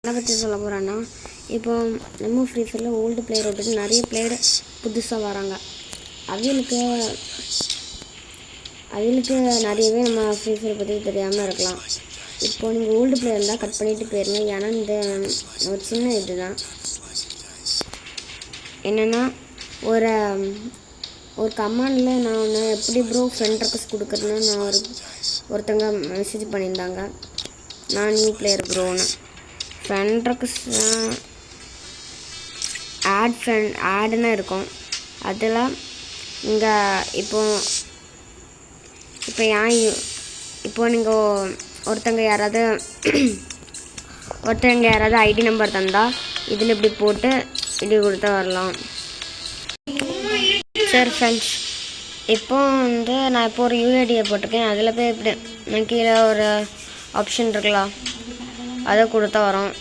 என்ன பற்றி சொல்ல போகிறேன்னா, இப்போ நம்ம ஃப்ரீ ஃபயரில் ஓல்டு பிளேயர் விட்டுட்டு நிறைய பிளேயர் புதுசாக வராங்க. அவங்களுக்கு நிறையவே நம்ம ஃப்ரீ ஃபயர் பற்றி தெரியாமல் இருக்கலாம். இப்போது நீங்கள் ஓல்டு பிளேயர் இருந்தால் கட் பண்ணிவிட்டு போயிருங்க. ஏன்னா இந்த ஒரு சின்ன இது தான் என்னென்னா, ஒரு கமாண்டில் நான் எப்படி ப்ரோ ஃப்ரெண்ட் ரெக்வஸ்ட் கொடுக்குறேன்னு ஒருத்தங்க மெசேஜ் பண்ணியிருந்தாங்க. நான் நியூ பிளேயர் ப்ரோன்னு ஃப்ரெண்ட் ரெக்வஸ்ட் ஆடுன்னு இருக்கும். அதில் இங்கே இப்போ நீங்கள் ஒருத்தங்க யாராவது ஐடி நம்பர் தந்தால் இதில் இப்படி போட்டு இப்படி கொடுத்தா வரலாம். சரி ஃப்ரெண்ட்ஸ், இப்போ நான் ஒரு யூஐடியை போட்டிருக்கேன். அதில் போய் இப்படி நான் கீழே ஒரு ஆப்ஷன் இருக்குல்ல, அதை கொடுத்தா வரும்.